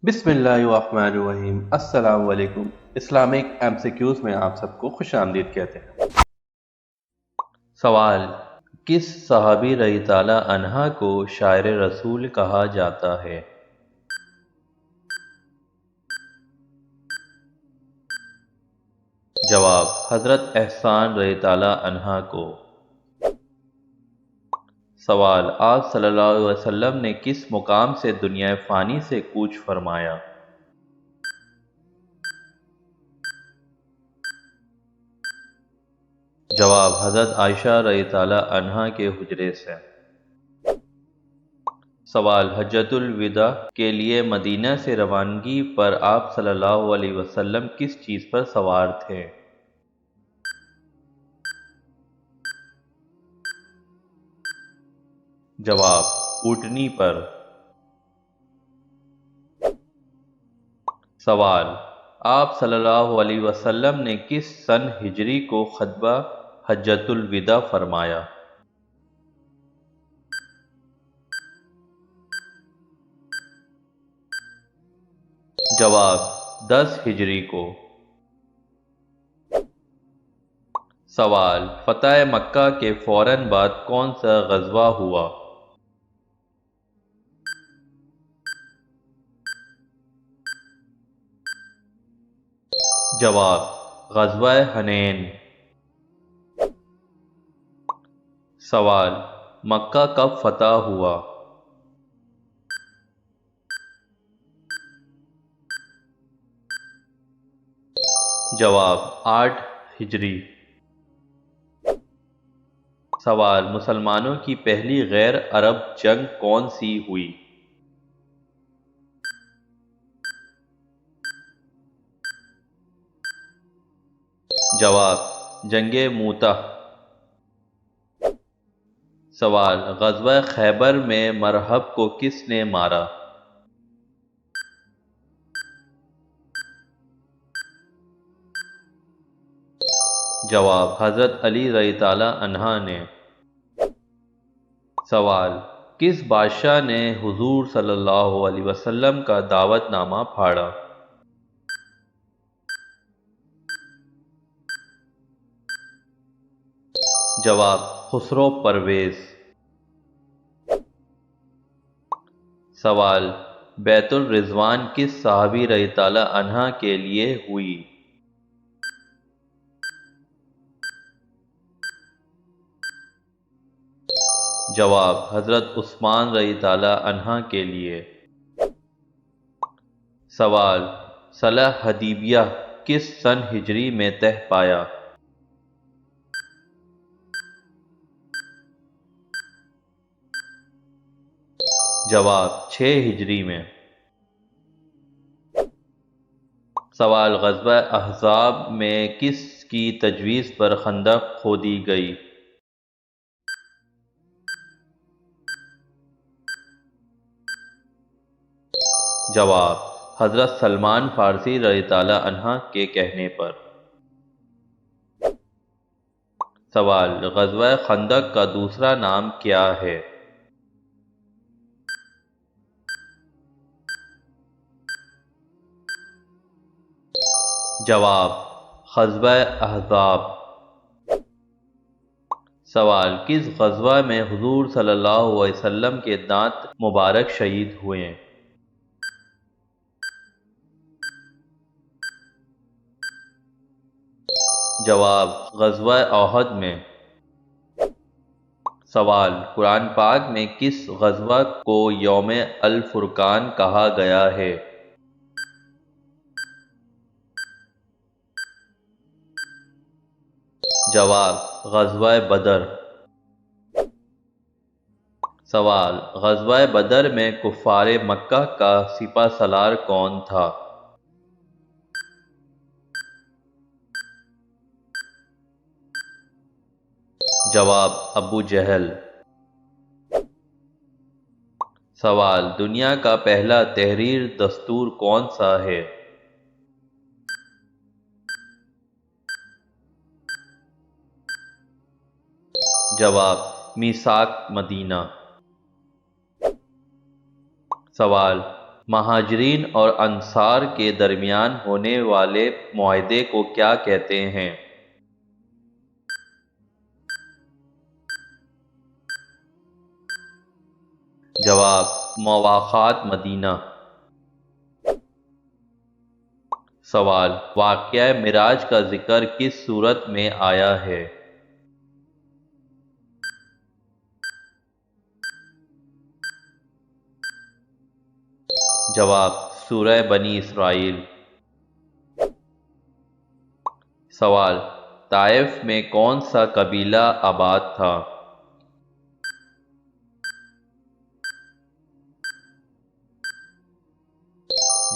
بسم اللہ الرحمن الرحیم۔ السلام علیکم۔ اسلامک ایم سی کیوز میں آپ سب کو خوش آمدید کہتے ہیں۔ سوال: کس صحابی رضی تعالیٰ عنہ کو شاعر رسول کہا جاتا ہے؟ جواب: حضرت احسان رضی تعالیٰ عنہ کو۔ سوال: آپ صلی اللہ علیہ وسلم نے کس مقام سے دنیا فانی سے کوچ فرمایا؟ جواب: حضرت عائشہ رضی تعالیٰ عنہا کے حجرے سے۔ سوال: حجۃ الوداع کے لیے مدینہ سے روانگی پر آپ صلی اللہ علیہ وسلم کس چیز پر سوار تھے؟ جواب: اونٹنی پر۔ سوال: آپ صلی اللہ علیہ وسلم نے کس سن ہجری کو خطبہ حجۃ الوداع فرمایا؟ جواب: 10 ہجری کو۔ سوال: فتح مکہ کے فوراً بعد کون سا غزوہ ہوا؟ جواب: غزوہ حنین۔ سوال: مکہ کب فتح ہوا؟ جواب: 8 ہجری۔ سوال: مسلمانوں کی پہلی غیر عرب جنگ کون سی ہوئی؟ جواب: جنگ موتہ۔ سوال: غزوہ خیبر میں مرہب کو کس نے مارا؟ جواب: حضرت علی رضی تعالیٰ عنہ نے۔ سوال: کس بادشاہ نے حضور صلی اللہ علیہ وسلم کا دعوت نامہ پھاڑا؟ جواب: خسرو پرویز۔ سوال: بیعت الرضوان کس صحابی رضی تعالیٰ عنہ کے لیے ہوئی؟ جواب: حضرت عثمان رضی تعالیٰ عنہ کے لیے۔ سوال: صلح حدیبیہ کس سن ہجری میں طے پایا؟ جواب: 6 ہجری میں۔ سوال: غزوہ احزاب میں کس کی تجویز پر خندق کھودی گئی؟ جواب: حضرت سلمان فارسی رضی تعالیٰ عنہ کے کہنے پر۔ سوال: غزوہ خندق کا دوسرا نام کیا ہے؟ جواب: غزوہ احزاب۔ سوال: کس غزوہ میں حضور صلی اللہ علیہ وسلم کے دانت مبارک شہید ہوئے؟ جواب: غزوہ احد میں۔ سوال: قرآن پاک میں کس غزوہ کو یوم الفرقان کہا گیا ہے؟ جواب: غزوہ بدر۔ سوال: غزوہ بدر میں کفار مکہ کا سپہ سالار کون تھا؟ جواب: ابو جہل۔ سوال: دنیا کا پہلا تحریر دستور کون سا ہے؟ جواب: میثاق مدینہ۔ سوال: مہاجرین اور انصار کے درمیان ہونے والے معاہدے کو کیا کہتے ہیں؟ جواب: مواخات مدینہ۔ سوال: واقعہ معراج کا ذکر کس سورت میں آیا ہے؟ جواب: سورہ بنی اسرائیل۔ سوال: طائف میں کون سا قبیلہ آباد تھا؟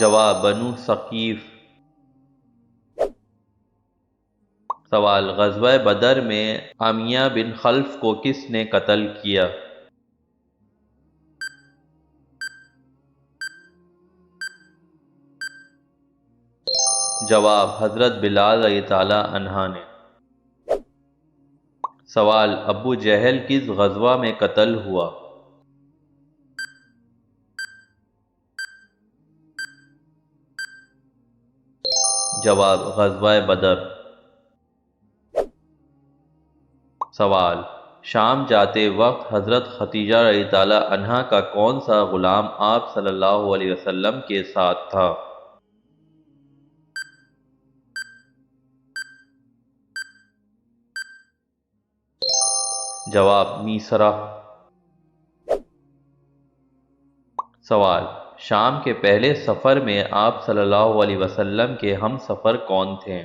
جواب: بنو ثقیف۔ سوال: غزوہ بدر میں امیہ بن خلف کو کس نے قتل کیا؟ جواب: حضرت بلال رضی اللہ عنہ نے۔ سوال: ابو جہل کس غزوہ میں قتل ہوا؟ جواب: غزوہ بدر۔ سوال: شام جاتے وقت حضرت خدیجہ رضی اللہ عنہا کا کون سا غلام آپ صلی اللہ علیہ وسلم کے ساتھ تھا؟ جواب: میسرہ۔ سوال: شام کے پہلے سفر میں آپ صلی اللہ علیہ وسلم کے ہم سفر کون تھے؟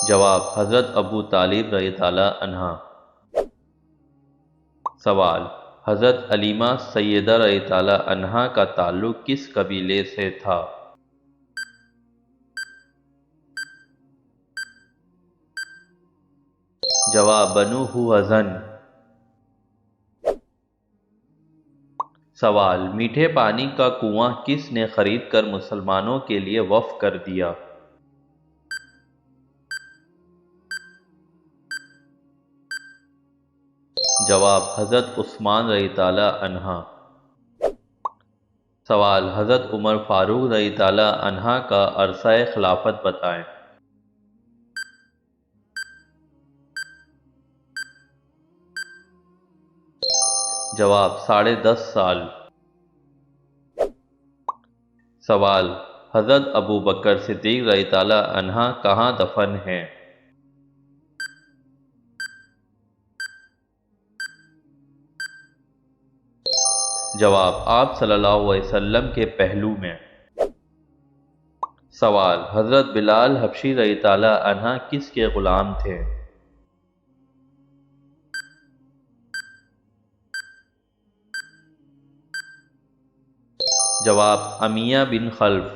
جواب: حضرت ابو طالب رضی اللہ عنہ۔ سوال: حضرت علیمہ سیدہ رضی اللہ عنہا کا تعلق کس قبیلے سے تھا؟ جواب: بنو ہوازن۔ سوال: میٹھے پانی کا کنواں کس نے خرید کر مسلمانوں کے لیے وقف کر دیا؟ جواب: حضرت عثمان رضی اللہ عنہ۔ سوال: حضرت عمر فاروق رضی اللہ عنہ کا عرصہ خلافت بتائیں۔ جواب: 10.5 سال۔ سوال: حضرت ابو بکر صدیق رضی اللہ عنہ کہاں دفن ہیں؟ جواب: آپ صلی اللہ علیہ وسلم کے پہلو میں۔ سوال: حضرت بلال حبشی رضی اللہ عنہ کس کے غلام تھے؟ جواب: امیہ بن خلف۔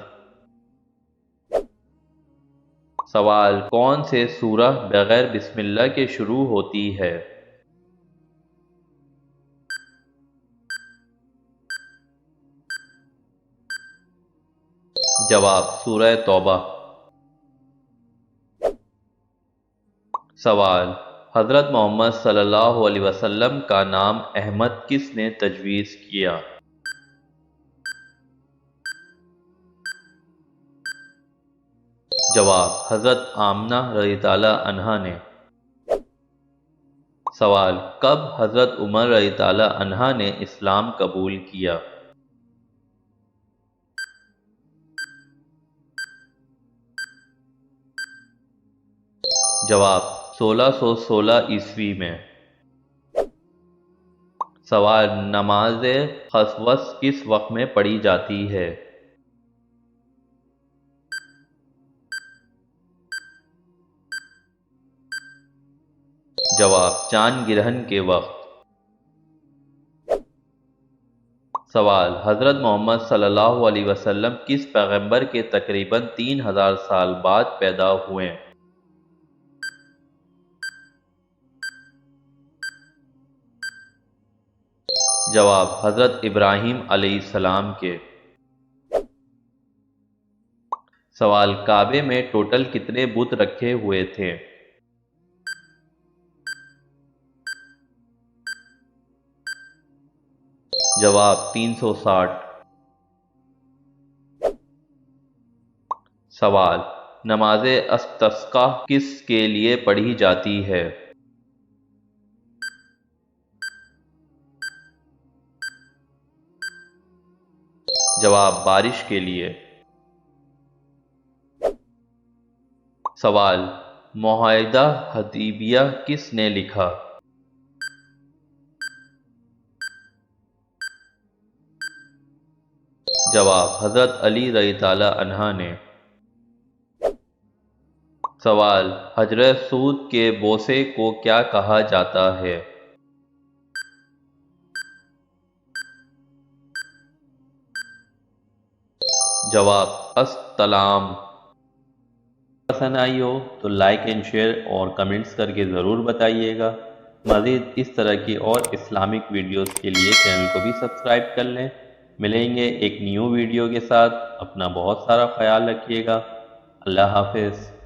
سوال: کون سے سورہ بغیر بسم اللہ کے شروع ہوتی ہے؟ جواب: سورہ توبہ۔ سوال: حضرت محمد صلی اللہ علیہ وسلم کا نام احمد کس نے تجویز کیا؟ جواب: حضرت آمنہ رضی اللہ عنہا نے۔ سوال: کب حضرت عمر رضی اللہ عنہ نے اسلام قبول کیا؟ جواب: 1616 میں۔ سوال: نماز خصوص کس وقت میں پڑھی جاتی ہے؟ جواب: چاند گرہن کے وقت۔ سوال: حضرت محمد صلی اللہ علیہ وسلم کس پیغمبر کے تقریباً 3000 سال بعد پیدا ہوئے؟ جواب: حضرت ابراہیم علیہ السلام کے۔ سوال: کعبے میں ٹوٹل کتنے بت رکھے ہوئے تھے؟ جواب 360۔ سوال، نماز استسقاء کس کے لیے پڑھی جاتی ہے؟ جواب بارش کے لیے۔ سوال، معاہدہ حدیبیہ کس نے لکھا؟ جواب حضرت علی رضی اللہ عنہ نے۔ سوال، حجر سود کے بوسے کو کیا کہا جاتا ہے؟ جواب السلام۔ پسند آئی ہو تو لائک اینڈ شیئر اور کمنٹس کر کے ضرور بتائیے گا۔ مزید اس طرح کی اور اسلامک ویڈیوز کے لیے چینل کو بھی سبسکرائب کر لیں۔ ملیں گے ایک نیو ویڈیو کے ساتھ۔ اپنا بہت سارا خیال رکھیے گا۔ اللہ حافظ۔